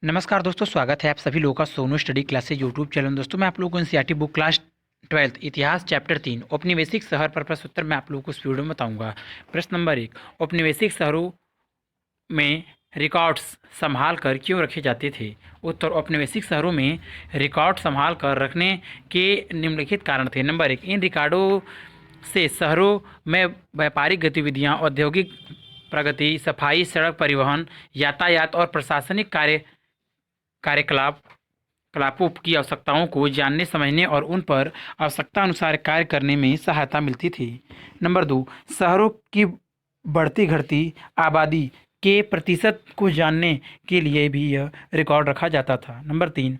नमस्कार दोस्तों, स्वागत है आप सभी लोगों का Sonu study classes YouTube channel. दोस्तों मैं आप लोगों को एनसीईआरटी बुक क्लास 12th इतिहास चैप्टर 3 औपनिवेशिक शहर पर प्रश्न उत्तर मैं आप लोगों को इस वीडियो में बताऊंगा। प्रश्न नंबर 1, औपनिवेशिक शहरों में रिकॉर्ड्स संभाल कर क्यों रखे जाते थे? उत्तर, औपनिवेशिक शहरों में रिकॉर्ड संभाल कर रखने के निम्नलिखित कारण थे। नंबर 1, इन रिकॉर्डों से शहरों में व्यापारिक गतिविधियां, औद्योगिक प्रगति, सफाई, सड़क परिवहन, यातायात और प्रशासनिक कार्यकलापों की आवश्यकताओं को जानने, समझने और उन पर आवश्यकता अनुसार कार्य करने में सहायता मिलती थी। नंबर 2, शहरों की बढ़ती घटती आबादी के प्रतिशत को जानने के लिए भी यह रिकॉर्ड रखा जाता था। नंबर 3,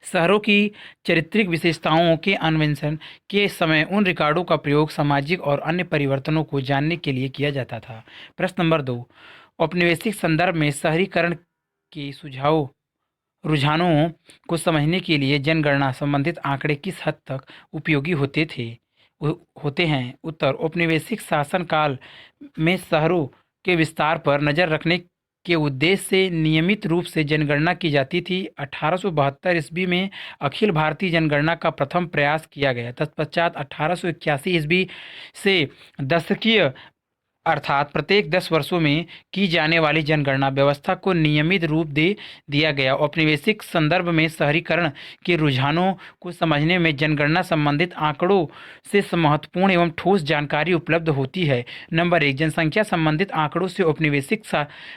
शहरों की चारित्रिक विशेषताओं के अन्वेषण के समय उन रिकॉर्डों का प्रयोग सामाजिक और अन्य परिवर्तनों को जानने के लिए किया जाता था। प्रश्न नंबर 2, औपनिवेशिक संदर्भ में शहरीकरण के रुझानों को समझने के लिए जनगणना संबंधित आंकड़े किस हद तक उपयोगी होते हैं? उत्तर, औपनिवेशिक शासन काल में शहरों के विस्तार पर नजर रखने के उद्देश्य से नियमित रूप से जनगणना की जाती थी। 1872 ईस्वी में अखिल भारतीय जनगणना का प्रथम प्रयास किया गया। तत्पश्चात 1881 ईस्वी से दशकीय अर्थात प्रत्येक 10 वर्षों में की जाने वाली जनगणना व्यवस्था को नियमित रूप दे दिया गया। औपनिवेशिक संदर्भ में शहरीकरण के रुझानों को समझने में जनगणना संबंधित आंकड़ों से महत्वपूर्ण एवं ठोस जानकारी उपलब्ध होती है। नंबर 1, जनसंख्या संबंधित आंकड़ों से औपनिवेशिक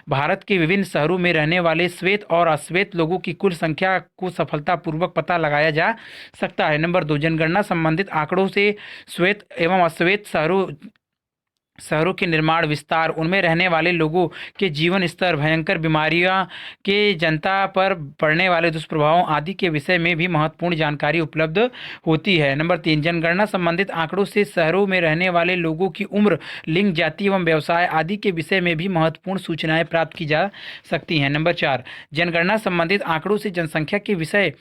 भारत के विभिन्न शहरों में रहने वाले श्वेत और अश्वेत लोगों की कुल संख्या को सफलतापूर्वक पता लगाया जा सकता है। नंबर 2, जनगणना संबंधित आंकड़ों से श्वेत एवं अश्वेत शहरों के निर्माण, विस्तार, उनमें रहने वाले लोगों के जीवन स्तर, भयंकर बीमारियां के जनता पर पड़ने वाले दुष्प्रभावों आदि के विषय में भी महत्वपूर्ण जानकारी उपलब्ध होती है। नंबर 3, जनगणना संबंधित आंकड़ों से शहरों में रहने वाले लोगों की उम्र, लिंग, जाति एवं व्यवसाय आदि के विषय में भी महत्वपूर्ण सूचनाएं प्राप्त की जा सकती हैं। नंबर 4, जनगणना संबंधित आंकड़ों से जनसंख्या के विषय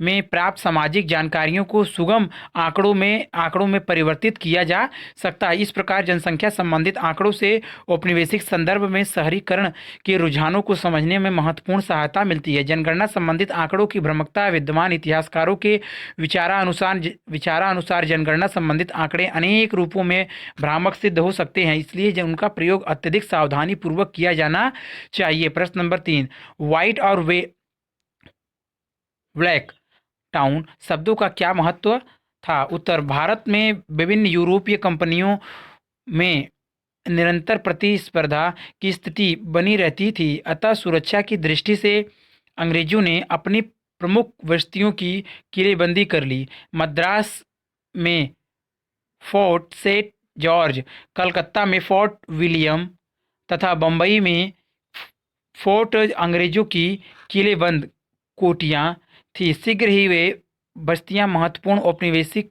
में प्राप्त सामाजिक जानकारियों को सुगम आंकड़ों में परिवर्तित किया जा सकता है। इस प्रकार जनसंख्या संबंधित आंकड़ों से औपनिवेशिक संदर्भ में शहरीकरण के रुझानों को समझने में महत्वपूर्ण सहायता मिलती है। जनगणना संबंधित आंकड़ों की भ्रामकता विद्यमान इतिहासकारों के विचारानुसार जनगणना संबंधित आंकड़े अनेक रूपों में भ्रामक सिद्ध हो सकते हैं, इसलिए उनका प्रयोग अत्यधिक सावधानी पूर्वक किया जाना चाहिए। प्रश्न नंबर 3, व्हाइट और ब्लैक टाउन शब्दों का क्या महत्व था? उत्तर, भारत में विभिन्न यूरोपीय कंपनियों में निरंतर प्रतिस्पर्धा की स्थिति बनी रहती थी, अतः सुरक्षा की दृष्टि से अंग्रेजों ने अपनी प्रमुख बस्तियों की किलेबंदी कर ली। मद्रास में फोर्ट सेंट जॉर्ज, कलकत्ता में फोर्ट विलियम तथा बम्बई में फोर्ट अंग्रेजों की किलेबंद कोठियाँ थी। शीघ्र ही वे बस्तियां महत्वपूर्ण औपनिवेशिक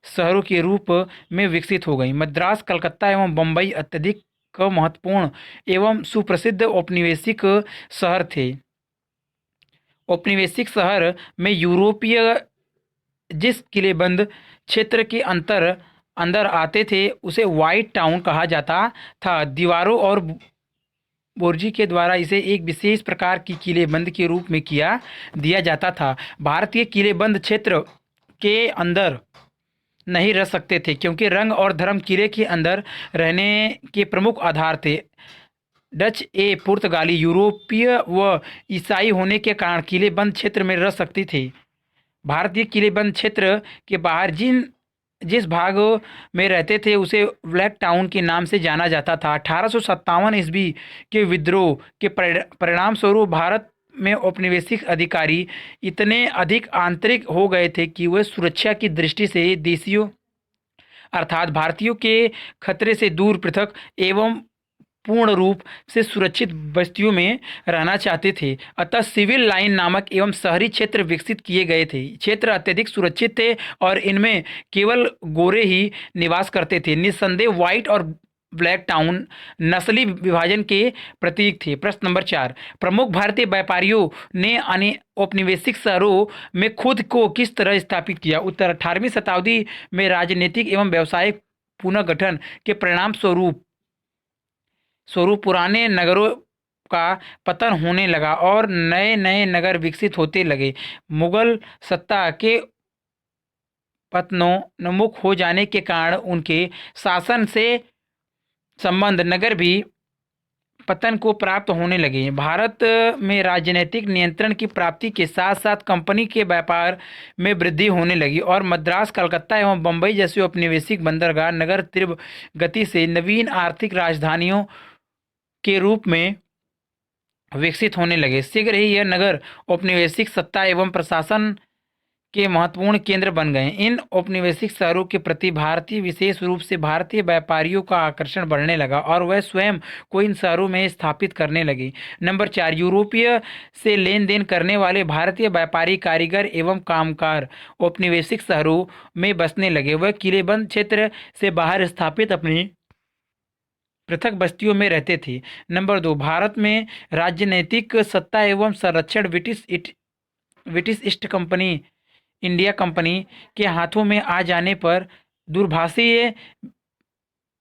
शहरों के रूप में विकसित हो गईं। मद्रास, कलकत्ता एवं बम्बई अत्यधिक महत्वपूर्ण एवं सुप्रसिद्ध औपनिवेशिक शहर थे। औपनिवेशिक शहर में यूरोपीय जिस किलेबंद क्षेत्र के अंदर आते थे उसे व्हाइट टाउन कहा जाता था। दीवारों और बोर्जी के द्वारा इसे एक विशेष प्रकार की किलेबंद के रूप में किया दिया जाता था। भारतीय किलेबंद क्षेत्र के अंदर नहीं रह सकते थे क्योंकि रंग और धर्म किले के अंदर रहने के प्रमुख आधार थे। डच, पुर्तगाली, यूरोपीय व ईसाई होने के कारण किलेबंद क्षेत्र में रह सकती थे। भारतीय किलेबंद क्षेत्र के बाहर जिस भाग में रहते थे उसे ब्लैक टाउन के नाम से जाना जाता था। 1857 ईस्वी के विद्रोह के परिणाम स्वरूप भारत में औपनिवेशिक अधिकारी इतने अधिक आंतरिक हो गए थे कि वे सुरक्षा की दृष्टि से देशियों अर्थात भारतीयों के खतरे से दूर, पृथक एवं पूर्ण रूप से सुरक्षित बस्तियों में रहना चाहते थे। अतः सिविल लाइन नामक एवं शहरी क्षेत्र विकसित किए गए थे। क्षेत्र अत्यधिक सुरक्षित थे और इनमें केवल गोरे ही निवास करते थे। निस्संदेह व्हाइट और ब्लैक टाउन नस्ली विभाजन के प्रतीक थे। प्रश्न नंबर 4, प्रमुख भारतीय व्यापारियों ने औपनिवेशिक शहरों में खुद को किस तरह स्थापित किया? उत्तर, 18वीं शताब्दी में राजनीतिक एवं व्यावसायिक पुनर्गठन के परिणाम स्वरूप पुराने नगरों का पतन होने लगा और नए नए नगर विकसित होते लगे। मुगल सत्ता के पतनोन्मुख हो जाने के कारण उनके शासन से संबंध नगर भी पतन को प्राप्त होने लगे। भारत में राजनीतिक नियंत्रण की प्राप्ति के साथ साथ कंपनी के व्यापार में वृद्धि होने लगी और मद्रास, कलकत्ता एवं बंबई जैसे औपनिवेशिक बंदरगाह नगर तीव्र गति से नवीन आर्थिक राजधानियों के रूप में विकसित होने लगे। शीघ्र ही यह नगर औपनिवेशिक सत्ता एवं प्रशासन के महत्वपूर्ण केंद्र बन गए। इन औपनिवेशिक शहरों के प्रति भारतीय, विशेष रूप से भारतीय व्यापारियों का आकर्षण बढ़ने लगा और वह स्वयं को इन शहरों में स्थापित करने लगे। नंबर 4, यूरोपीय से लेन देन करने वाले भारतीय व्यापारी, कारीगर एवं कामगार औपनिवेशिक शहरों में बसने लगे। वह किलेबंद क्षेत्र से बाहर स्थापित अपनी पृथक बस्तियों में रहते थे। नंबर 2, भारत में राजनीतिक सत्ता एवं संरक्षण British east company India company के हाथों में आ जाने पर दूरभाषीय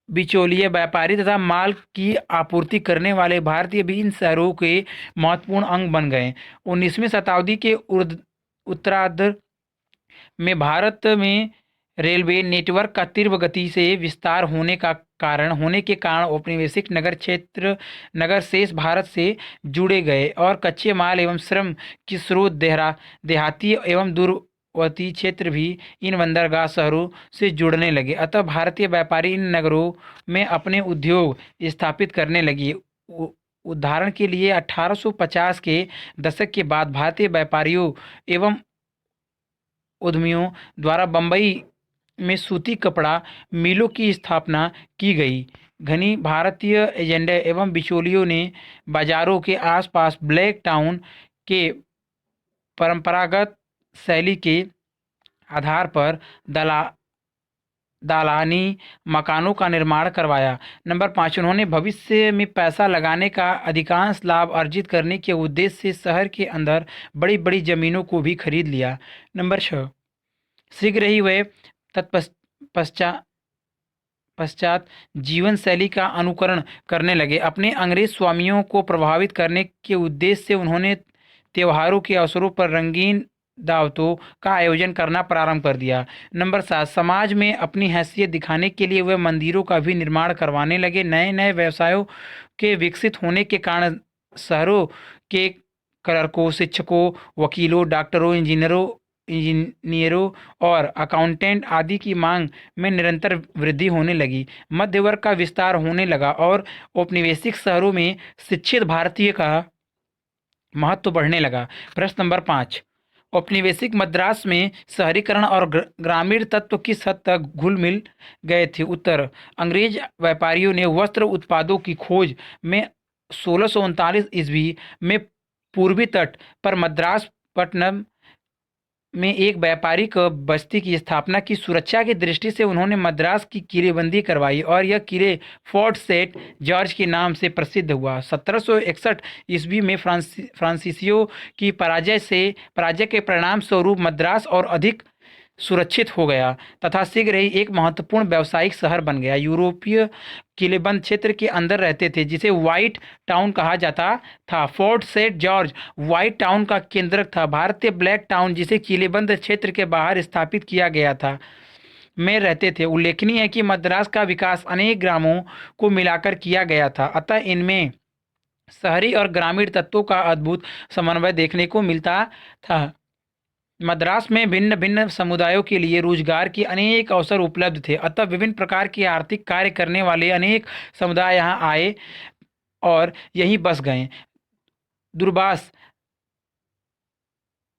बिचौलिए व्यापारी तथा माल की आपूर्ति करने वाले भारतीय भी इन शहरों के महत्वपूर्ण अंग बन गए। 19वीं शताब्दी के उत्तरार्ध में भारत में रेलवे नेटवर्क का तीव्र गति से विस्तार होने के कारण औपनिवेशिक नगर शेष भारत से जुड़े गए और कच्चे माल एवं श्रम की स्रोत देहाती एवं दूरवर्ती क्षेत्र भी इन बंदरगाह शहरों से जुड़ने लगे। अतः भारतीय व्यापारी इन नगरों में अपने उद्योग स्थापित करने लगे। उदाहरण के लिए 1850 के दशक के बाद भारतीय व्यापारियों एवं उद्यमियों द्वारा बंबई में सूती कपड़ा मिलों की स्थापना की गई। घनी भारतीय एजेंडे एवं बिचौलियों ने बाजारों के आसपास ब्लैक टाउन के परंपरागत शैली के आधार पर दालानी मकानों का निर्माण करवाया। नंबर 5, उन्होंने भविष्य में पैसा लगाने का अधिकांश लाभ अर्जित करने के उद्देश्य से शहर के अंदर बड़ी बड़ी जमीनों को भी खरीद लिया। नंबर 6, शीघ्र ही वे पश्चात जीवन शैली का अनुकरण करने लगे। अपने अंग्रेज स्वामियों को प्रभावित करने के उद्देश्य से उन्होंने त्योहारों के अवसरों पर रंगीन दावतों का आयोजन करना प्रारंभ कर दिया। नंबर 7, समाज में अपनी हैसियत दिखाने के लिए वे मंदिरों का भी निर्माण करवाने लगे। नए नए व्यवसायों के विकसित होने के कारण शहरों के क्लर्कों, शिक्षकों, वकीलों, डॉक्टरों, इंजीनियरों और अकाउंटेंट आदि की मांग में निरंतर वृद्धि होने लगी। मध्य वर्ग का विस्तार होने लगा और औपनिवेशिक शहरों में शिक्षित भारतीय का महत्व बढ़ने लगा। प्रश्न नंबर 5, औपनिवेशिक मद्रास में शहरीकरण और ग्रामीण तत्व किस हद तक घुल मिल गए थे? उत्तर, अंग्रेज व्यापारियों ने वस्त्र उत्पादों की खोज में 1639 ईस्वी में पूर्वी तट पर मद्रास पट्टनम में एक व्यापारिक बस्ती की स्थापना की। सुरक्षा की दृष्टि से उन्होंने मद्रास की किलेबंदी करवाई और यह किले फोर्ट सेंट जॉर्ज के नाम से प्रसिद्ध हुआ। 1761 ईस्वी में फ्रांसीसियों की पराजय के परिणाम स्वरूप मद्रास और अधिक सुरक्षित हो गया तथा शीघ्र ही एक महत्वपूर्ण व्यावसायिक शहर बन गया। यूरोपीय किलेबंद क्षेत्र के अंदर रहते थे जिसे व्हाइट टाउन कहा जाता था। Fort Saint George White Town का केंद्रक था। भारतीय ब्लैक टाउन जिसे किलेबंद क्षेत्र के बाहर स्थापित किया गया था में रहते थे। उल्लेखनीय है कि मद्रास का विकास अनेक ग्रामों को मिलाकर किया गया था, अतः इनमें शहरी और ग्रामीण तत्वों का अद्भुत समन्वय देखने को मिलता था। मद्रास में भिन्न भिन्न समुदायों के लिए रोजगार के अनेक अवसर उपलब्ध थे, अतः विभिन्न प्रकार के आर्थिक कार्य करने वाले अनेक समुदाय यहाँ आए और यहीं बस गए। दूरबास,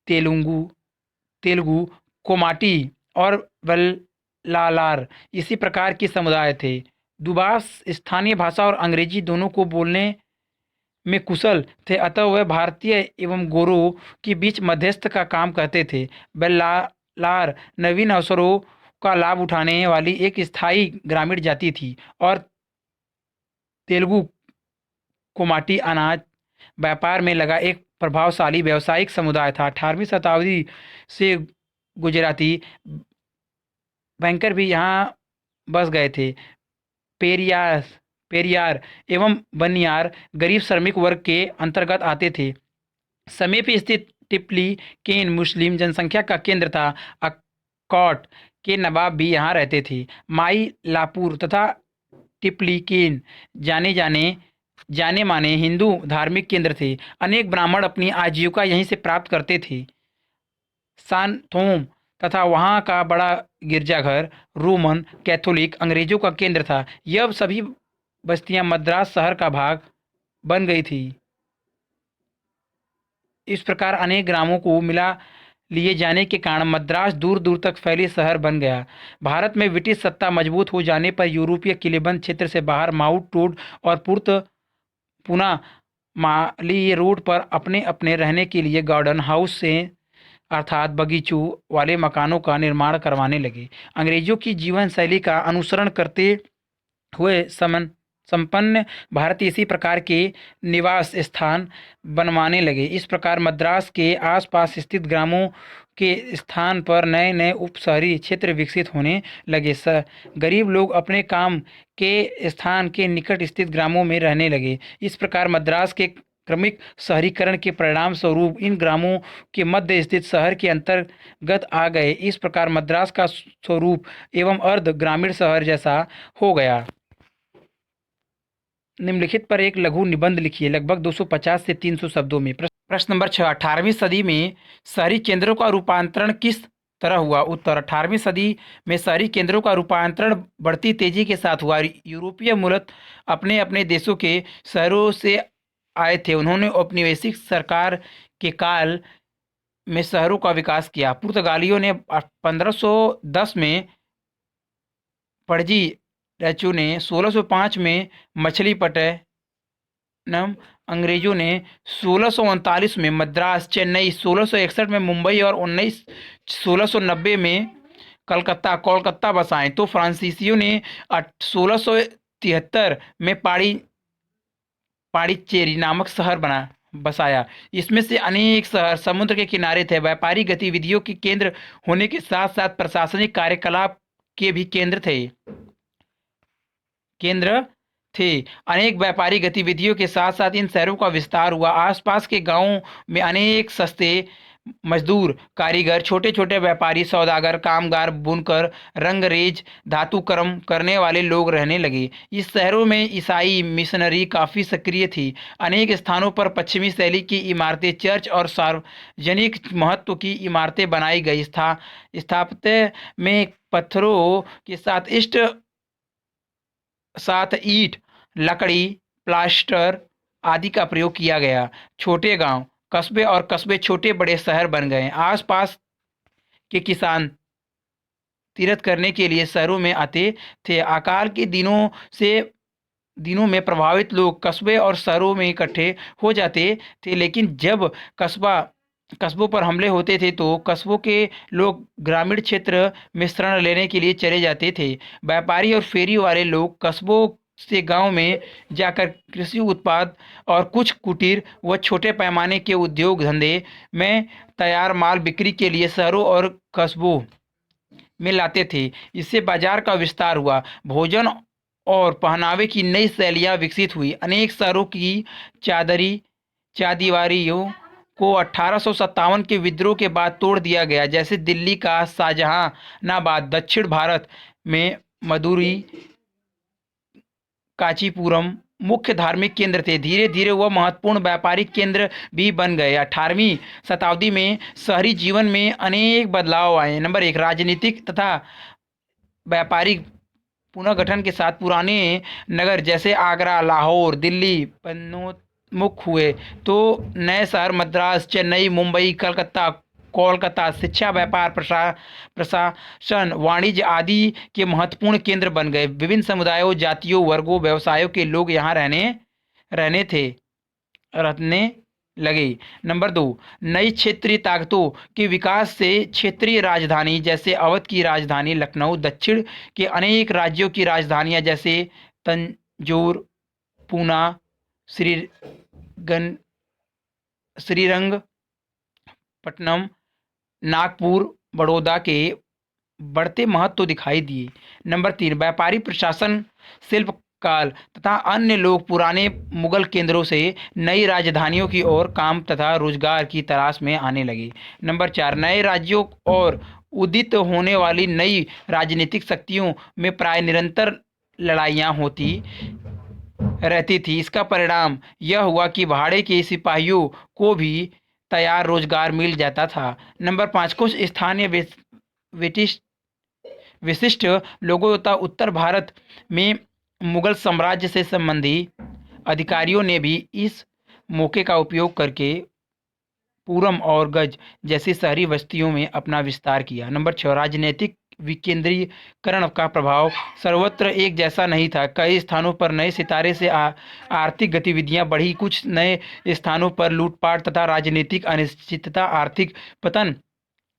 तेलुगु, कोमाटी और वल्लालार इसी प्रकार के समुदाय थे। दूबास स्थानीय भाषा और अंग्रेजी दोनों को बोलने में कुशल थे, अतः वह भारतीय एवं गोरों के बीच मध्यस्थ का काम करते थे। वल्लालार नवीन अवसरों का लाभ उठाने वाली एक स्थायी ग्रामीण जाति थी और तेलुगु कोमाटी अनाज व्यापार में लगा एक प्रभावशाली व्यावसायिक समुदाय था। 18वीं शताब्दी से गुजराती बैंकर भी यहाँ बस गए थे। पेरियार पेरियार एवं बनियार गरीब श्रमिक वर्ग के अंतर्गत आते थे। समीप स्थित टिपली केन मुस्लिम जनसंख्या का केंद्र था। अक्कॉट के नवाब भी यहाँ रहते थे। माई लापुर तथा टिपली केन जाने जाने जाने माने हिंदू धार्मिक केंद्र थे। अनेक ब्राह्मण अपनी आजीविका यहीं से प्राप्त करते थे। सांथोम तथा वहाँ का बड़ा गिरजाघर रोमन कैथोलिक अंग्रेजों का केंद्र था। यह सभी बस्तियां मद्रास शहर का भाग बन गई थी। इस प्रकार अनेक ग्रामों को मिला लिए जाने के कारण मद्रास दूर दूर तक फैले शहर बन गया। भारत में ब्रिटिश सत्ता मजबूत हो जाने पर यूरोपीय किलेबंद क्षेत्र से बाहर माउंट रोड और पुना माली रोड पर अपने अपने रहने के लिए गार्डन हाउस से अर्थात बगीचों वाले मकानों का निर्माण करवाने लगे। अंग्रेजों की जीवन शैली का अनुसरण करते हुए संपन्न भारतीय इसी प्रकार के निवास स्थान बनवाने लगे। इस प्रकार मद्रास के आसपास स्थित ग्रामों के स्थान पर नए नए उप शहरी क्षेत्र विकसित होने लगे। गरीब लोग अपने काम के स्थान के निकट स्थित ग्रामों में रहने लगे। इस प्रकार मद्रास के क्रमिक शहरीकरण के परिणाम स्वरूप इन ग्रामों के मध्य स्थित शहर के अंतर्गत आ गए। इस प्रकार मद्रास का स्वरूप एवं अर्ध ग्रामीण शहर जैसा हो गया। निम्नलिखित पर एक लघु निबंध लिखिए लगभग 250 से 300 शब्दों में। प्रश्न नंबर 6, 18वीं सदी में शहरी केंद्रों का रूपांतरण किस तरह हुआ? उत्तर, 18वीं सदी में शहरी केंद्रों का रूपांतरण बढ़ती तेजी के साथ हुआ। यूरोपीय मूलत अपने अपने देशों के शहरों से आए थे। उन्होंने औपनिवेशिक सरकार के काल में शहरों का विकास किया। पुर्तगालियों ने 1510 में पणजी रैचू ने 1605 में मछलीपट्टनम, अंग्रेजों ने 1639 में मद्रास, चेन्नई 1661 में मुंबई और 1690 में कोलकाता बसाए। तो फ्रांसीसियों ने 1673 में पाडिचेरी नामक शहर बसाया। इसमें से अनेक शहर समुद्र के किनारे थे। व्यापारी गतिविधियों के केंद्र होने के साथ साथ प्रशासनिक कार्यकलाप के भी केंद्र थे। अनेक व्यापारी गतिविधियों के साथ साथ इन शहरों का विस्तार हुआ। आसपास के गांवों में अनेक सस्ते मजदूर, कारीगर, छोटे छोटे व्यापारी, सौदागर, कामगार, बुनकर, रंगरेज, धातु कर्म करने वाले लोग रहने लगे। इस शहरों में ईसाई मिशनरी काफ़ी सक्रिय थी। अनेक स्थानों पर पश्चिमी शैली की इमारतें, चर्च और सार्वजनिक महत्व की इमारतें बनाई गई। स्थापत्य में पत्थरों के साथ ईंट, लकड़ी, प्लास्टर आदि का प्रयोग किया गया। छोटे गांव, कस्बे और कस्बे छोटे बड़े शहर बन गए। आसपास के किसान तीर्थ करने के लिए शहरों में आते थे। अकाल के दिनों में प्रभावित लोग कस्बे और शहरों में इकट्ठे हो जाते थे। लेकिन जब कस्बों पर हमले होते थे तो कस्बों के लोग ग्रामीण क्षेत्र में शरण लेने के लिए चले जाते थे। व्यापारी और फेरी वाले लोग कस्बों से गांव में जाकर कृषि उत्पाद और कुछ कुटीर व छोटे पैमाने के उद्योग धंधे में तैयार माल बिक्री के लिए शहरों और कस्बों में लाते थे। इससे बाजार का विस्तार हुआ। भोजन और पहनावे की नई शैलियाँ विकसित हुई। अनेक शहरों की चादीवारियों को 1857 के विद्रोह के बाद तोड़ दिया गया। जैसे दिल्ली का शाहजहानाबाद दक्षिण भारत में मदुरई, कांचीपुरम मुख्य धार्मिक केंद्र थे। धीरे धीरे वह महत्वपूर्ण व्यापारिक केंद्र भी बन गए। 18वीं शताब्दी में शहरी जीवन में अनेक बदलाव आए। नंबर 1, राजनीतिक तथा व्यापारिक पुनर्गठन के साथ पुराने नगर जैसे आगरा, लाहौर, दिल्ली पन्नोन्मुख हुए तो नए शहर मद्रास, चेन्नई, मुंबई, कोलकाता शिक्षा, व्यापार, प्रशासन, वाणिज्य आदि के महत्वपूर्ण केंद्र बन गए। विभिन्न समुदायों, जातियों, वर्गों, व्यवसायों के लोग यहाँ रहने लगे। नंबर 2, नई क्षेत्रीय ताकतों के विकास से क्षेत्रीय राजधानी जैसे अवध की राजधानी लखनऊ, दक्षिण के अनेक राज्यों की राजधानियां जैसे तंजौर, पूना, श्रीरंगपट्टनम, नागपुर, बड़ौदा के बढ़ते महत्व दिखाई दिए। नंबर 3, व्यापारी प्रशासन, शिल्प काल तथा अन्य लोग पुराने मुगल केंद्रों से नई राजधानियों की ओर काम तथा रोजगार की तलाश में आने लगे। नंबर 4, नए राज्यों और उदित होने वाली नई राजनीतिक शक्तियों में प्राय निरंतर लड़ाइयाँ होती रहती थी। इसका परिणाम यह हुआ कि भाड़े के सिपाहियों को भी तैयार रोजगार मिल जाता था। नंबर 5, कुछ स्थानीय विशिष्ट विशिष्ट लोगों तथा उत्तर भारत में मुगल साम्राज्य से संबंधी अधिकारियों ने भी इस मौके का उपयोग करके पूरम और गज जैसी शहरी बस्तियों में अपना विस्तार किया। नंबर 6, राजनीतिक विकेंद्रीकरण का प्रभाव सर्वत्र एक जैसा नहीं था। कई स्थानों पर नए सितारे से आर्थिक गतिविधियां बढ़ी, कुछ नए स्थानों पर लूटपाट तथा राजनीतिक अनिश्चितता आर्थिक पतन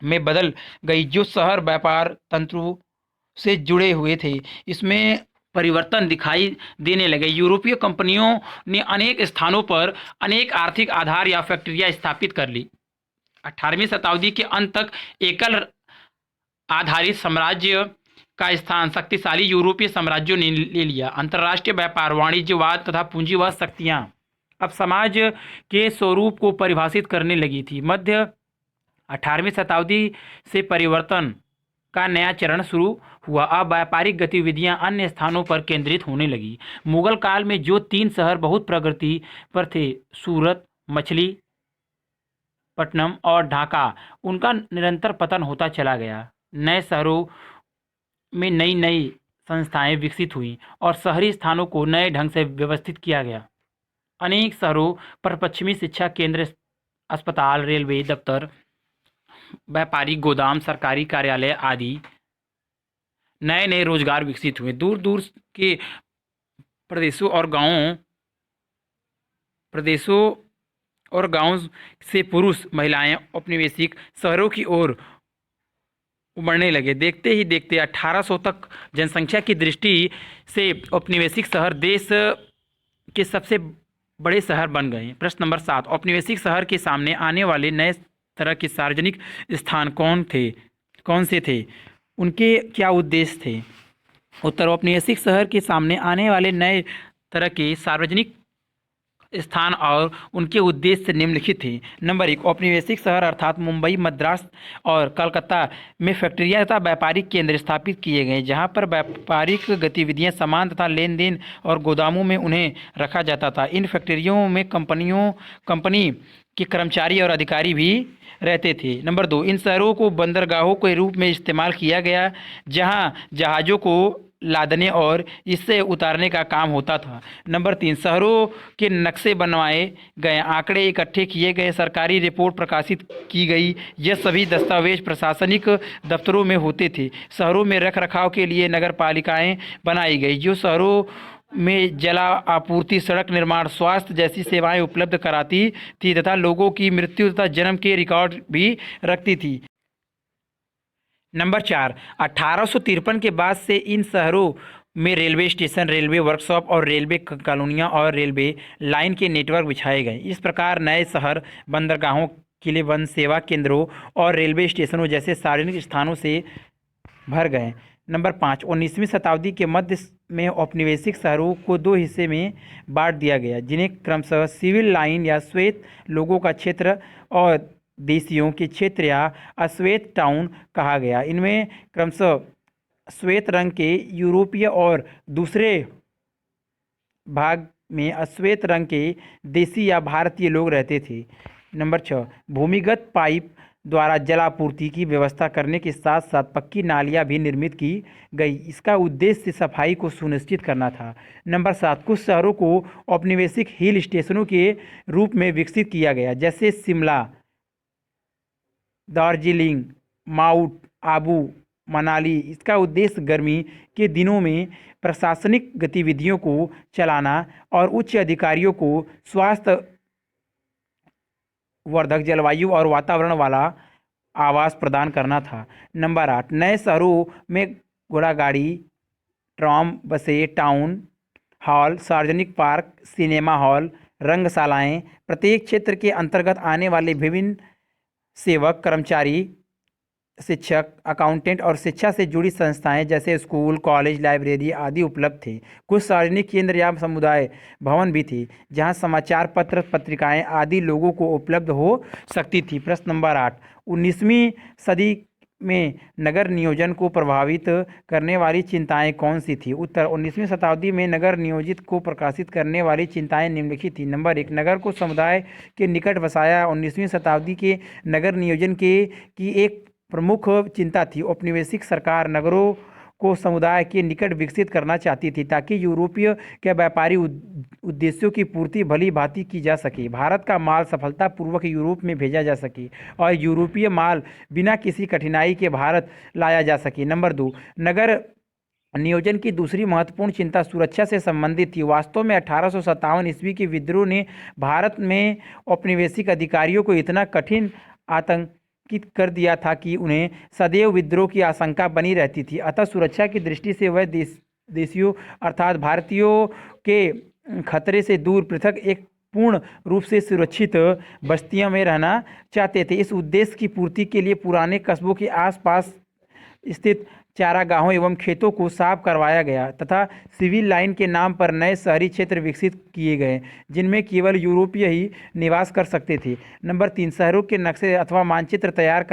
में बदल गई। जो शहर व्यापार तंत्रों से जुड़े हुए थे, इसमें परिवर्तन दिखाई देने लगे। यूरोपीय कंपनियों ने अनेक स्थानों पर अनेक आर्थिक आधार या फैक्ट्रियां स्थापित कर ली। 18वीं शताब्दी के अंत तक एकल आधारित साम्राज्य का स्थान शक्तिशाली यूरोपीय साम्राज्यों ने ले लिया। अंतर्राष्ट्रीय व्यापार, वाणिज्यवाद तथा पूंजीवाद शक्तियां अब समाज के स्वरूप को परिभाषित करने लगी थी। मध्य 18वीं शताब्दी से परिवर्तन का नया चरण शुरू हुआ। अब व्यापारिक गतिविधियां अन्य स्थानों पर केंद्रित होने लगी। मुगल काल में जो 3 शहर बहुत प्रगति पर थे, सूरत, मछलीपट्टनम और ढाका, उनका निरंतर पतन होता चला गया। नए शहरों में नई नई संस्थाएं विकसित हुईं और शहरी स्थानों को नए ढंग से व्यवस्थित किया गया। अनेक शहरों पर पश्चिमी शिक्षा केंद्र, अस्पताल, रेलवे दफ्तर, व्यापारिक गोदाम, सरकारी कार्यालय आदि नए नए रोजगार विकसित हुए। दूर दूर के प्रदेशों और गांवों से पुरुष महिलाएं औपनिवेशिक शहरों की ओर उमड़ने लगे। देखते ही देखते 1800 तक जनसंख्या की दृष्टि से औपनिवेशिक शहर देश के सबसे बड़े शहर बन गए। प्रश्न नंबर 7, औपनिवेशिक शहर के सामने आने वाले नए तरह के सार्वजनिक स्थान कौन से थे? उनके क्या उद्देश्य थे? उत्तर, औपनिवेशिक शहर के सामने आने वाले नए तरह के सार्वजनिक स्थान और उनके उद्देश्य निम्नलिखित थे। नंबर 1, औपनिवेशिक शहर अर्थात मुंबई, मद्रास और कलकत्ता में फैक्ट्रियां तथा व्यापारिक केंद्र स्थापित किए गए, जहां पर व्यापारिक गतिविधियां सामान तथा लेन देन और गोदामों में उन्हें रखा जाता था। इन फैक्ट्रियों में कंपनी के कर्मचारी और अधिकारी भी रहते थे। नंबर 2, इन शहरों को बंदरगाहों के रूप में इस्तेमाल किया गया, जहां जहाज़ों को लादने और इससे उतारने का काम होता था। नंबर 3, शहरों के नक्शे बनवाए गए, आंकड़े इकट्ठे किए गए, सरकारी रिपोर्ट प्रकाशित की गई। यह सभी दस्तावेज प्रशासनिक दफ्तरों में होते थे। शहरों में रख रखाव के लिए नगर पालिकाएँ बनाई गई, जो शहरों में जला आपूर्ति, सड़क निर्माण, स्वास्थ्य जैसी सेवाएं उपलब्ध कराती थी तथा लोगों की मृत्यु तथा जन्म के रिकॉर्ड भी रखती थी। नंबर 4, 1853 के बाद से इन शहरों में रेलवे स्टेशन, रेलवे वर्कशॉप और रेलवे कॉलोनियां और रेलवे लाइन के नेटवर्क बिछाए गए। इस प्रकार नए शहर बंदरगाहों, किले, वन सेवा केंद्रों और रेलवे स्टेशनों जैसे सार्वजनिक स्थानों से भर गए। नंबर 5, 19वीं शताब्दी के मध्य में औपनिवेशिक शहरों को 2 हिस्से में बांट दिया गया, जिन्हें क्रमशः सिविल लाइन या श्वेत लोगों का क्षेत्र और देशियों के क्षेत्र या अश्वेत टाउन कहा गया। इनमें क्रमशः श्वेत रंग के यूरोपीय और दूसरे भाग में अश्वेत रंग के देसी या भारतीय लोग रहते थे। नंबर 6, भूमिगत पाइप द्वारा जलापूर्ति की व्यवस्था करने के साथ साथ पक्की नालियां भी निर्मित की गई। इसका उद्देश्य सफाई को सुनिश्चित करना था। नंबर 7, कुछ शहरों को औपनिवेशिक हिल स्टेशनों के रूप में विकसित किया गया, जैसे शिमला, दार्जिलिंग, माउंट आबू, मनाली। इसका उद्देश्य गर्मी के दिनों में प्रशासनिक गतिविधियों को चलाना और उच्च अधिकारियों को स्वास्थ्य वर्धक जलवायु और वातावरण वाला आवास प्रदान करना था। नंबर 8, नए शहरों में घोड़ागाड़ी, ट्राम, बसें, टाउन हॉल, सार्वजनिक पार्क, सिनेमा हॉल, रंगशालाएं, प्रत्येक क्षेत्र के अंतर्गत आने वाले विभिन्न सेवक कर्मचारी शिक्षक, अकाउंटेंट और शिक्षा से जुड़ी संस्थाएं जैसे स्कूल, कॉलेज, लाइब्रेरी आदि उपलब्ध थे। कुछ सार्वजनिक केंद्र या समुदाय भवन भी थे जहां समाचार पत्र, पत्रिकाएं आदि लोगों को उपलब्ध हो सकती थी। प्रश्न नंबर 8, 19वीं सदी में नगर नियोजन को प्रभावित करने वाली चिंताएं कौन सी थी? उत्तर, 19वीं शताब्दी में नगर नियोजित को प्रकाशित करने वाली चिंताएं निम्नलिखित थी। नंबर 1, नगर को समुदाय के निकट बसाया। 19वीं शताब्दी के नगर नियोजन की एक प्रमुख चिंता थी औपनिवेशिक सरकार नगरों को समुदाय के निकट विकसित करना चाहती थी ताकि यूरोपीय के व्यापारी उद्देश्यों की पूर्ति भली भांति की जा सके, भारत का माल सफलतापूर्वक यूरोप में भेजा जा सके और यूरोपीय माल बिना किसी कठिनाई के भारत लाया जा सके। नंबर 2, नगर नियोजन की दूसरी महत्वपूर्ण चिंता सुरक्षा से संबंधित थी। वास्तव में 1857 ईस्वी के विद्रोह ने भारत में औपनिवेशिक अधिकारियों को इतना कठिन आतंकित कर दिया था कि उन्हें सदैव विद्रोह की आशंका बनी रहती थी। अतः सुरक्षा की दृष्टि से वह देशियों अर्थात भारतीयों के खतरे से दूर पृथक एक पूर्ण रूप से सुरक्षित बस्तियों में रहना चाहते थे। इस उद्देश्य की पूर्ति के लिए पुराने कस्बों के आसपास स्थित चारागाहों एवं खेतों को साफ करवाया गया तथा सिविल लाइन के नाम पर नए शहरी क्षेत्र विकसित किए गए जिनमें केवल यूरोपीय ही निवास कर सकते थे। नंबर 3, शहरों के नक्शे अथवा मानचित्र तैयार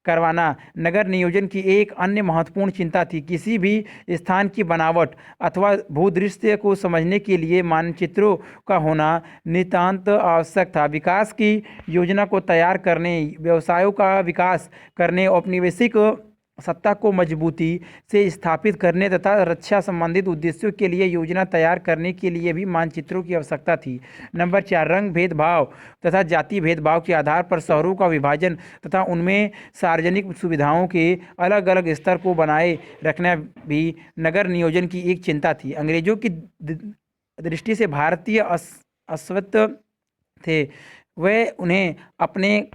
करवाना नगर नियोजन की एक अन्य महत्वपूर्ण चिंता थी। किसी भी स्थान की बनावट अथवा भूदृश्य को समझने के लिए मानचित्रों का होना नितांत आवश्यक था। विकास की योजना को तैयार करने, व्यवसायों का विकास करने, औपनिवेशिक सत्ता को मजबूती से स्थापित करने तथा रक्षा संबंधित उद्देश्यों के लिए योजना तैयार करने के लिए भी मानचित्रों की आवश्यकता थी। नंबर 4, रंग भेदभाव तथा जाति भेदभाव के आधार पर शहरों का विभाजन तथा उनमें सार्वजनिक सुविधाओं के अलग अलग स्तर को बनाए रखना भी नगर नियोजन की एक चिंता थी। अंग्रेजों की दृष्टि से भारतीय अस्वत थे। वह उन्हें अपने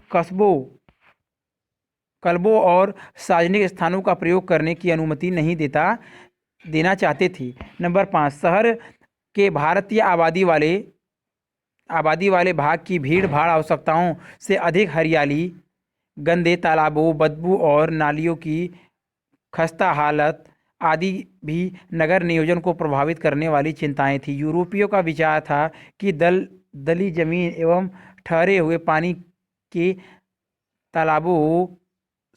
क्लबों और सार्वजनिक स्थानों का प्रयोग करने की अनुमति नहीं देना चाहते थे। नंबर 5, शहर के भारतीय आबादी वाले भाग की भीड़ भाड़ आवश्यकताओं से अधिक हरियाली, गंदे तालाबों, बदबू और नालियों की खस्ता हालत आदि भी नगर नियोजन को प्रभावित करने वाली चिंताएं थी। यूरोपियों का विचार था कि दली जमीन एवं ठहरे हुए पानी के तालाबों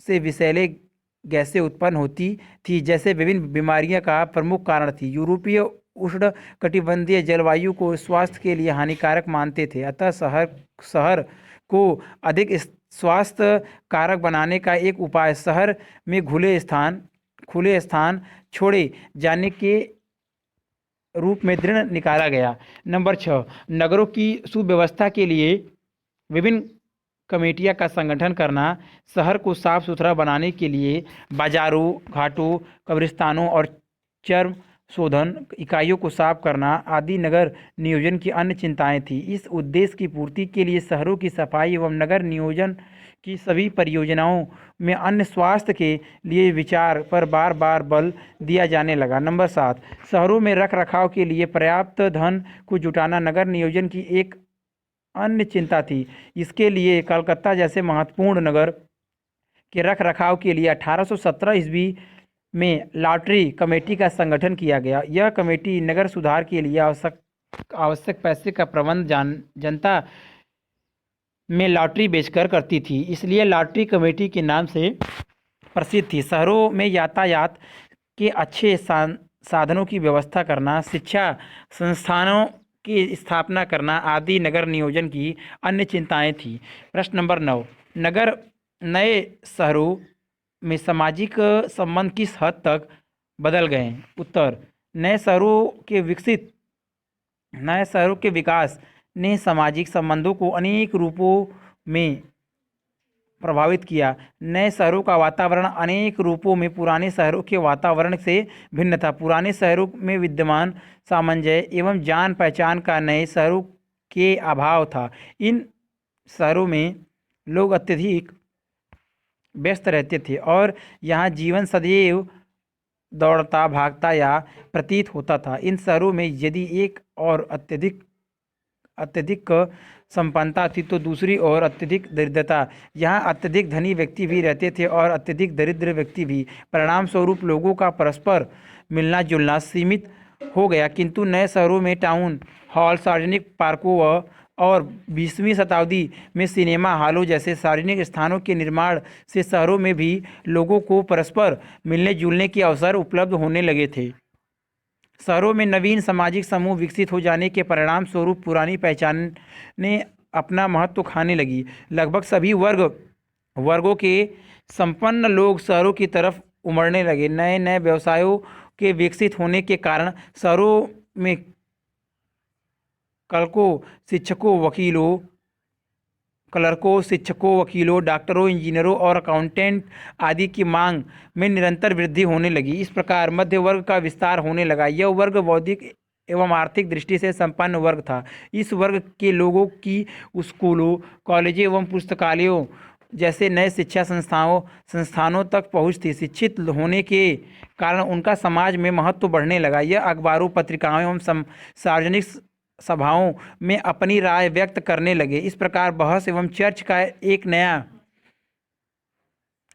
से विषैले गैसें उत्पन्न होती थी जैसे विभिन्न बीमारियों का प्रमुख कारण थी। यूरोपीय उष्ण कटिबंधीय जलवायु को स्वास्थ्य के लिए हानिकारक मानते थे। अतः शहर को अधिक स्वास्थ्य कारक बनाने का एक उपाय शहर में खुले स्थान छोड़े जाने के रूप में दृढ़ निकाला गया। नंबर 6, नगरों की सुव्यवस्था के लिए विभिन्न कमेटियां का संगठन करना, शहर को साफ सुथरा बनाने के लिए बाजारों, घाटों, कब्रिस्तानों और चर्म शोधन इकाइयों को साफ करना आदि नगर नियोजन की अन्य चिंताएं थी। इस उद्देश्य की पूर्ति के लिए शहरों की सफाई एवं नगर नियोजन की सभी परियोजनाओं में अन्य स्वास्थ्य के लिए विचार पर बार बार बल दिया जाने लगा। नंबर 7, शहरों में रख रखाव के लिए पर्याप्त धन को जुटाना नगर नियोजन की एक अन्य चिंता थी। इसके लिए कलकत्ता जैसे महत्वपूर्ण नगर के रख रखाव के लिए 1817 ईस्वी में लॉटरी कमेटी का संगठन किया गया। यह कमेटी नगर सुधार के लिए आवश्यक पैसे का प्रबंध जनता में लॉटरी बेचकर करती थी, इसलिए लॉटरी कमेटी के नाम से प्रसिद्ध थी। शहरों में यातायात के अच्छे साधनों की व्यवस्था करना, शिक्षा संस्थानों की स्थापना करना आदि नगर नियोजन की अन्य चिंताएं थी। प्रश्न नंबर 9, नए शहरों में सामाजिक संबंध किस हद तक बदल गए? उत्तर, नए शहरों के विकास ने सामाजिक संबंधों को अनेक रूपों में प्रभावित किया। नए शहरों का वातावरण अनेक रूपों में पुराने शहरों के वातावरण से भिन्न था। पुराने शहरों में विद्यमान सामंजस्य एवं जान पहचान का नए शहरों के अभाव था। इन शहरों में लोग अत्यधिक व्यस्त रहते थे और यहाँ जीवन सदैव दौड़ता भागता या प्रतीत होता था। इन शहरों में यदि एक और अत्यधिक संपन्नता थी तो दूसरी ओर अत्यधिक दरिद्रता। यहाँ अत्यधिक धनी व्यक्ति भी रहते थे और अत्यधिक दरिद्र व्यक्ति भी। परिणाम स्वरूप लोगों का परस्पर मिलना जुलना सीमित हो गया, किंतु नए शहरों में टाउन हॉल, सार्वजनिक पार्कों और 20वीं शताब्दी में सिनेमा हॉलों जैसे सार्वजनिक स्थानों के निर्माण से शहरों में भी लोगों को परस्पर मिलने जुलने के अवसर उपलब्ध होने लगे थे। शहरों में नवीन सामाजिक समूह विकसित हो जाने के परिणाम स्वरूप पुरानी पहचानें अपना महत्व खाने लगी। लगभग सभी वर्गों के संपन्न लोग शहरों की तरफ उमड़ने लगे। नए नए व्यवसायों के विकसित होने के कारण शहरों में क्लर्कों, शिक्षकों, वकीलों, डॉक्टरों, इंजीनियरों और अकाउंटेंट आदि की मांग में निरंतर वृद्धि होने लगी। इस प्रकार मध्य वर्ग का विस्तार होने लगा। यह वर्ग बौद्धिक एवं आर्थिक दृष्टि से संपन्न वर्ग था। इस वर्ग के लोगों की स्कूलों, कॉलेजों एवं पुस्तकालयों जैसे नए शिक्षा संस्थानों तक पहुँच थी। शिक्षित होने के कारण उनका समाज में महत्व बढ़ने लगा। यह अखबारों, पत्रिकाओं एवं सार्वजनिक सभाओं में अपनी राय व्यक्त करने लगे। इस प्रकार बहस एवं चर्च का एक नया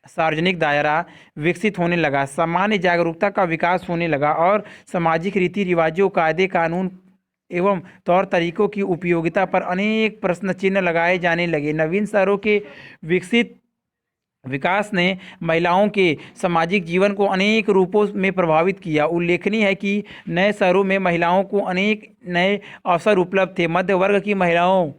सार्वजनिक दायरा विकसित होने लगा। सामान्य जागरूकता का विकास होने लगा और सामाजिक रीति रिवाजों, कायदे कानून एवं तौर तरीकों की उपयोगिता पर अनेक प्रश्न चिन्ह लगाए जाने लगे। नवीन शहरों के विकसित विकास ने महिलाओं के सामाजिक जीवन को अनेक रूपों में प्रभावित किया। उल्लेखनीय है कि नए शहरों में महिलाओं को अनेक नए अवसर उपलब्ध थे। मध्य वर्ग की महिलाओं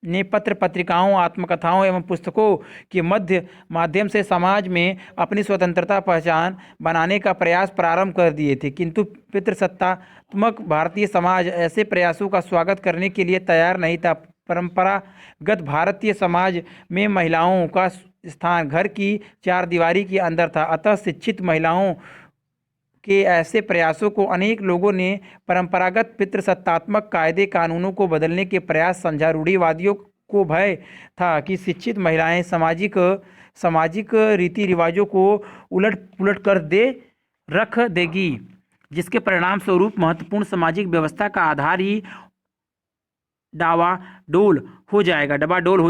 ने पत्र पत्रिकाओं, आत्मकथाओं एवं पुस्तकों के माध्यम से समाज में अपनी स्वतंत्रता पहचान बनाने का प्रयास प्रारंभ कर दिए थे, किंतु पितृसत्तात्मक भारतीय समाज ऐसे प्रयासों का स्वागत करने के लिए तैयार नहीं था। परंपरागत भारतीय समाज में महिलाओं का स्थान घर की चार दीवारी के अंदर था। अतः शिक्षित महिलाओं के ऐसे प्रयासों को अनेक लोगों ने परंपरागत पितृसत्तात्मक कायदे कानूनों को बदलने के प्रयास समझा। रूढ़िवादियों को भय था कि शिक्षित महिलाएं सामाजिक रीति रिवाजों को उलट पुलट कर रख देगी, जिसके परिणाम स्वरूप महत्वपूर्ण सामाजिक व्यवस्था का आधार ही डबाडोल हो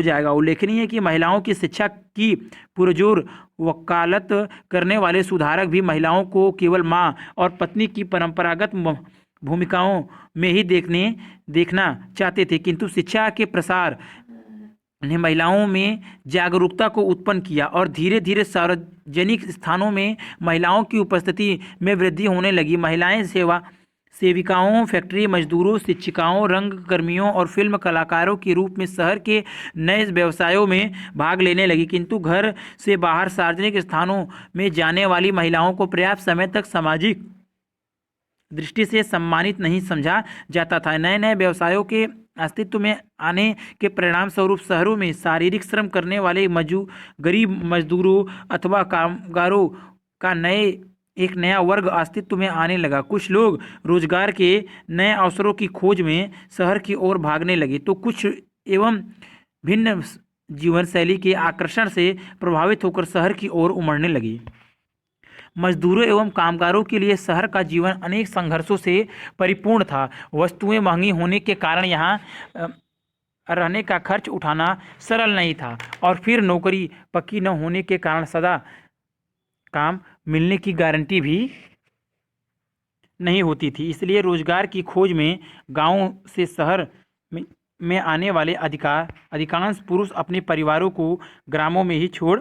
जाएगा। उल्लेखनीय है कि महिलाओं की शिक्षा की पुरजोर वकालत करने वाले सुधारक भी महिलाओं को केवल मां और पत्नी की परंपरागत भूमिकाओं में ही देखना चाहते थे, किंतु शिक्षा के प्रसार ने महिलाओं में जागरूकता को उत्पन्न किया और धीरे धीरे सार्वजनिक स्थानों में महिलाओं की उपस्थिति में वृद्धि होने लगी। महिलाएं सेविकाओं, फैक्ट्री मजदूरों, शिक्षिकाओं, रंगकर्मियों और फिल्म कलाकारों के रूप में शहर के नए व्यवसायों में भाग लेने लगी, किंतु घर से बाहर सार्वजनिक स्थानों में जाने वाली महिलाओं को पर्याप्त समय तक सामाजिक दृष्टि से सम्मानित नहीं समझा जाता था। नए नए व्यवसायों के अस्तित्व में आने के परिणाम स्वरूप शहरों में शारीरिक श्रम करने वाले गरीब मजदूरों अथवा कामगारों का एक नया वर्ग अस्तित्व में आने लगा। कुछ लोग रोजगार के नए अवसरों की खोज में शहर की ओर भागने लगे, तो कुछ एवं भिन्न जीवन शैली के आकर्षण से प्रभावित होकर शहर की ओर उमड़ने लगे। मजदूरों एवं कामगारों के लिए शहर का जीवन अनेक संघर्षों से परिपूर्ण था। वस्तुएं महंगी होने के कारण यहाँ रहने का खर्च उठाना सरल नहीं था, और फिर नौकरी पक्की न होने के कारण सदा काम मिलने की गारंटी भी नहीं होती थी। इसलिए रोजगार की खोज में गांव से शहर में आने वाले अधिकांश पुरुष अपने परिवारों को ग्रामों में ही छोड़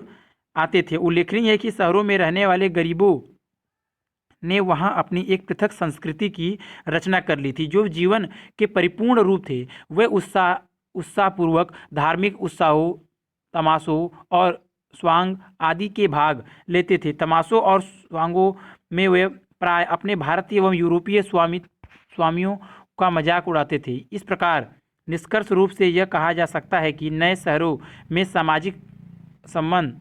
आते थे। उल्लेखनीय है कि शहरों में रहने वाले गरीबों ने वहां अपनी एक पृथक संस्कृति की रचना कर ली थी, जो जीवन के परिपूर्ण रूप थे। वे उत्साहपूर्वक धार्मिक उत्सवों, तमाशों और स्वांग आदि के भाग लेते थे। तमाशों और स्वांगों में वे प्राय अपने भारतीय एवं यूरोपीय स्वामियों का मजाक उड़ाते थे। इस प्रकार निष्कर्ष रूप से यह कहा जा सकता है कि नए शहरों में सामाजिक संबंध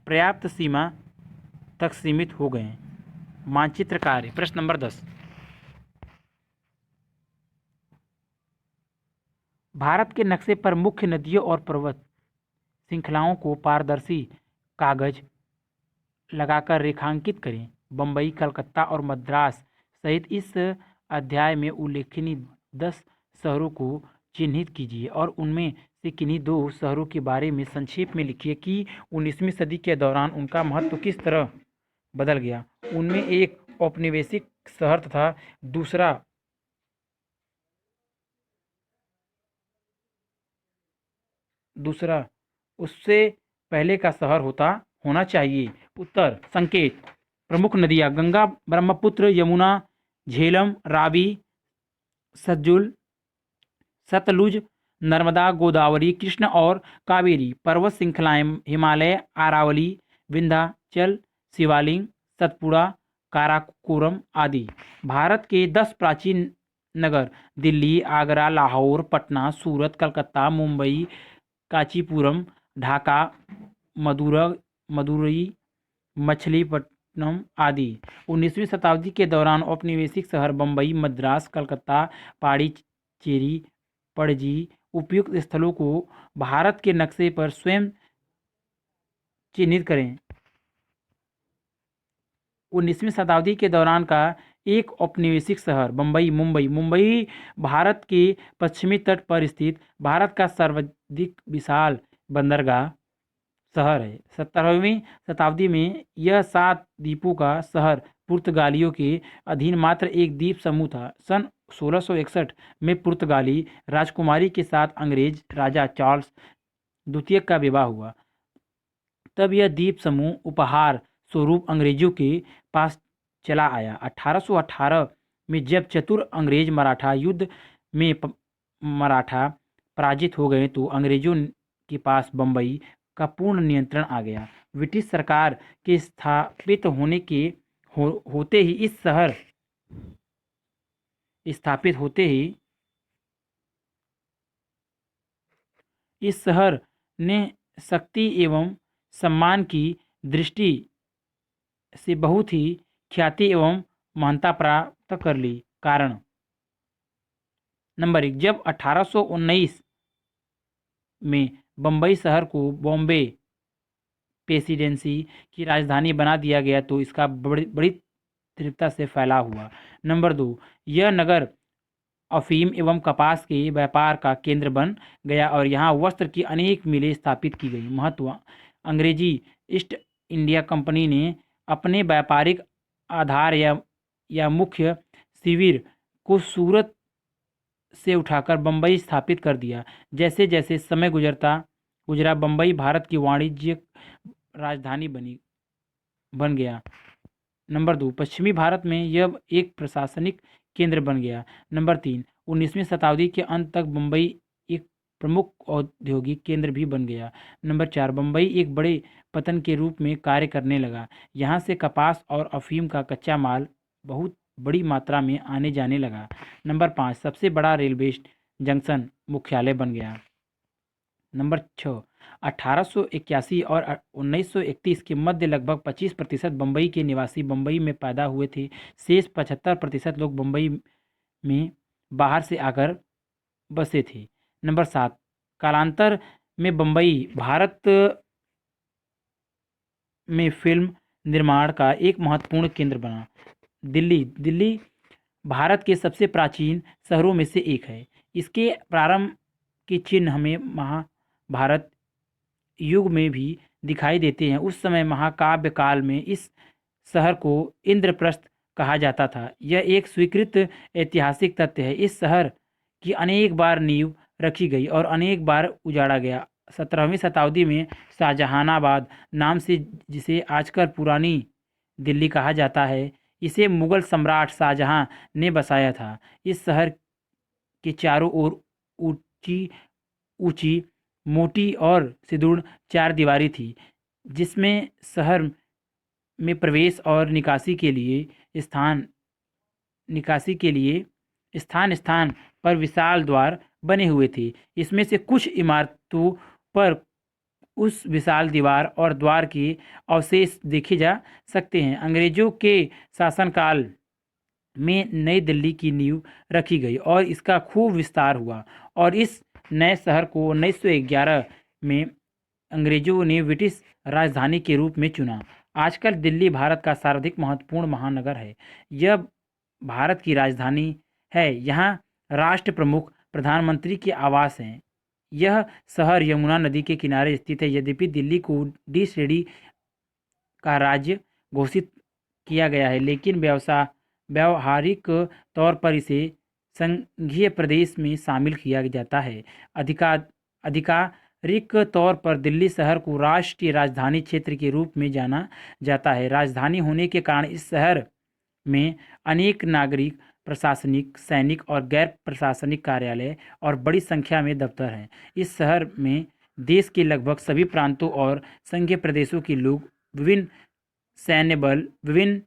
पर्याप्त सीमा तक सीमित हो गए। मानचित्र कार्य। प्रश्न नंबर 10। भारत के नक्शे पर मुख्य नदियों और पर्वत श्रृंखलाओं को पारदर्शी कागज लगाकर रेखांकित करें। बम्बई, कलकत्ता और मद्रास सहित इस अध्याय में उल्लेखनीय 10 शहरों को चिन्हित कीजिए और उनमें से किन्हीं दो शहरों के बारे में संक्षेप में लिखिए कि 19वीं सदी के दौरान उनका महत्व किस तरह बदल गया। उनमें एक औपनिवेशिक शहर तथा दूसरा दूसरा उससे पहले का शहर होना चाहिए। उत्तर संकेत। प्रमुख नदियाँ गंगा, ब्रह्मपुत्र, यमुना, झेलम, रावी, सतलुज, सतलुज, नर्मदा, गोदावरी, कृष्ण और कावेरी। पर्वत श्रृंखलाएं हिमालय, अरावली, विंध्याचल, शिवालिक, सतपुड़ा, काराकोरम आदि। भारत के 10 प्राचीन नगर दिल्ली, आगरा, लाहौर, पटना, सूरत, कलकत्ता, मुंबई, कांचीपुरम, ढाका, मदुरई, मछलीपट्टनम आदि। 19वीं शताब्दी के दौरान औपनिवेशिक शहर बम्बई, मद्रास, कलकत्ता, पांडिचेरी, पणजी उपयुक्त स्थलों को भारत के नक्शे पर स्वयं चिन्हित करें। 19वीं शताब्दी के दौरान का एक औपनिवेशिक शहर बम्बई। मुंबई भारत के पश्चिमी तट पर स्थित भारत का सर्वाधिक विशाल बंदरगाह शहर है। 17वीं शताब्दी में यह 7 द्वीपों का शहर पुर्तगालियों के अधीन मात्र एक द्वीप समूह था। सन 1661 में पुर्तगाली राजकुमारी के साथ अंग्रेज राजा चार्ल्स द्वितीय का विवाह हुआ। तब यह द्वीप समूह उपहार स्वरूप अंग्रेजों के पास चला आया। 1818 में जब चतुर अंग्रेज मराठा युद्ध में मराठा पराजित हो गए तो अंग्रेजों के पास बम्बई का पूर्ण नियंत्रण आ गया। ब्रिटिश सरकार के स्थापित होने के होते ही इस शहर स्थापित होते ही इस शहर ने शक्ति एवं सम्मान की दृष्टि से बहुत ही ख्याति एवं महानता प्राप्त कर ली। कारण नंबर 1, जब 1819 में बम्बई शहर को बॉम्बे प्रेसिडेंसी की राजधानी बना दिया गया तो इसका बड़ी तीव्रता से फैलाव हुआ। नंबर 2, यह नगर अफीम एवं कपास के व्यापार का केंद्र बन गया और यहाँ वस्त्र की अनेक मिलें स्थापित की गई। महत्व अंग्रेजी ईस्ट इंडिया कंपनी ने अपने व्यापारिक आधार या मुख्य शिविर को सूरत से उठाकर बम्बई स्थापित कर दिया। जैसे जैसे समय गुजरा बम्बई भारत की वाणिज्यिक राजधानी बन गया। नंबर 2, पश्चिमी भारत में यह एक प्रशासनिक केंद्र बन गया। नंबर 3, 19वीं शताब्दी के अंत तक बम्बई एक प्रमुख औद्योगिक केंद्र भी बन गया। नंबर 4, बम्बई एक बड़े पतन के रूप में कार्य करने लगा। यहाँ से कपास और अफीम का कच्चा माल बहुत बड़ी मात्रा में आने जाने लगा। नंबर 5, सबसे बड़ा रेलवे जंक्शन मुख्यालय बन गया। नंबर 6, 1881 और 1931 के मध्य लगभग 25% बम्बई के निवासी बम्बई में पैदा हुए थे। शेष 75% लोग बम्बई में बाहर से आकर बसे थे। नंबर 7, कालांतर में बम्बई भारत में फिल्म निर्माण का एक महत्वपूर्ण केंद्र बना। दिल्ली भारत के सबसे प्राचीन शहरों में से एक है। इसके प्रारंभ के चिन्ह हमें महाभारत युग में भी दिखाई देते हैं। उस समय महाकाव्य काल में इस शहर को इंद्रप्रस्थ कहा जाता था। यह एक स्वीकृत ऐतिहासिक तथ्य है। इस शहर की अनेक बार नींव रखी गई और अनेक बार उजाड़ा गया। 17वीं शताब्दी में शाहजहानाबाद नाम से जिसे आजकल पुरानी दिल्ली कहा जाता है, इसे मुगल सम्राट शाहजहां ने बसाया था। इस शहर के चारों ओर ऊंची ऊंची मोटी और सुदृढ़ 4 दीवारी थी, जिसमें शहर में प्रवेश और निकासी के लिए स्थान स्थान पर विशाल द्वार बने हुए थे। इसमें से कुछ इमारतों पर उस विशाल दीवार और द्वार के अवशेष देखे जा सकते हैं। अंग्रेजों के शासनकाल में नई दिल्ली की नींव रखी गई और इसका खूब विस्तार हुआ और इस नए शहर को 1911 में अंग्रेजों ने ब्रिटिश राजधानी के रूप में चुना। आजकल दिल्ली भारत का सर्वाधिक महत्वपूर्ण महानगर है। यह भारत की राजधानी है। यहाँ राष्ट्र प्रमुख प्रधानमंत्री के आवास हैं। यह शहर यमुना नदी के किनारे स्थित है। यद्यपि दिल्ली को डी श्रेणी का राज्य घोषित किया गया है, लेकिन व्यावहारिक तौर पर इसे संघीय प्रदेश में शामिल किया जाता है। आधिकारिक तौर पर दिल्ली शहर को राष्ट्रीय राजधानी क्षेत्र के रूप में जाना जाता है। राजधानी होने के कारण इस शहर में अनेक नागरिक, प्रशासनिक, सैनिक और गैर प्रशासनिक कार्यालय और बड़ी संख्या में दफ्तर हैं। इस शहर में देश के लगभग सभी प्रांतों और संघीय प्रदेशों के लोग, विभिन्न सैन्य बल, विभिन्न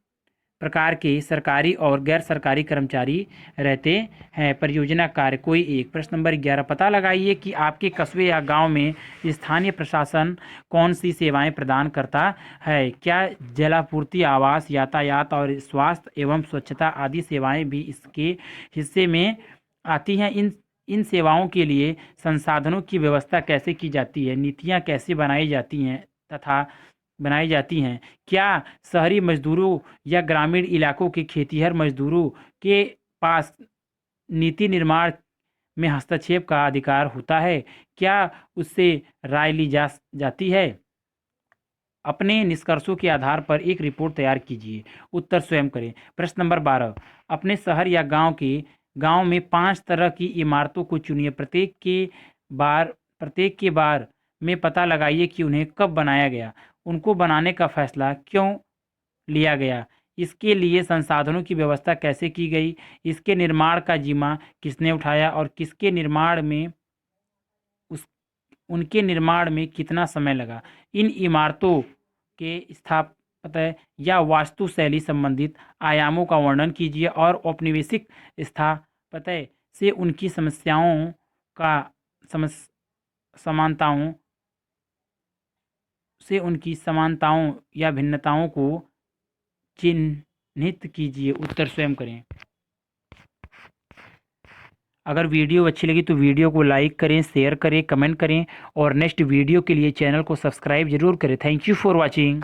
प्रकार के सरकारी और गैर सरकारी कर्मचारी रहते हैं। परियोजना कार्य कोई एक। प्रश्न नंबर 11, पता लगाइए कि आपके कस्बे या गांव में स्थानीय प्रशासन कौन सी सेवाएं प्रदान करता है। क्या जलापूर्ति, आवास, यातायात और स्वास्थ्य एवं स्वच्छता आदि सेवाएं भी इसके हिस्से में आती हैं। इन सेवाओं के लिए संसाधनों की व्यवस्था कैसे की जाती है, नीतियाँ कैसे बनाई जाती हैं। क्या शहरी मजदूरों या ग्रामीण इलाकों के खेतिहर मजदूरों के पास नीति निर्माण में हस्तक्षेप का अधिकार होता है। क्या उससे राय ली जाती है। अपने निष्कर्षों के आधार पर एक रिपोर्ट तैयार कीजिए। उत्तर स्वयं करें। प्रश्न नंबर 12, अपने शहर या गांव में 5 तरह की इमारतों को चुनिए। प्रत्येक के बारे में पता लगाइए कि उन्हें कब बनाया गया, उनको बनाने का फैसला क्यों लिया गया, इसके लिए संसाधनों की व्यवस्था कैसे की गई, इसके निर्माण का जिम्मा किसने उठाया और उनके निर्माण में कितना समय लगा। इन इमारतों के स्थापत्य या वास्तुशैली संबंधित आयामों का वर्णन कीजिए और औपनिवेशिक स्थापत्य से उनकी समानताओं या भिन्नताओं को चिन्हित कीजिए। उत्तर स्वयं करें। अगर वीडियो अच्छी लगी तो वीडियो को लाइक करें, शेयर करें, कमेंट करें और नेक्स्ट वीडियो के लिए चैनल को सब्सक्राइब जरूर करें। Thank you for watching.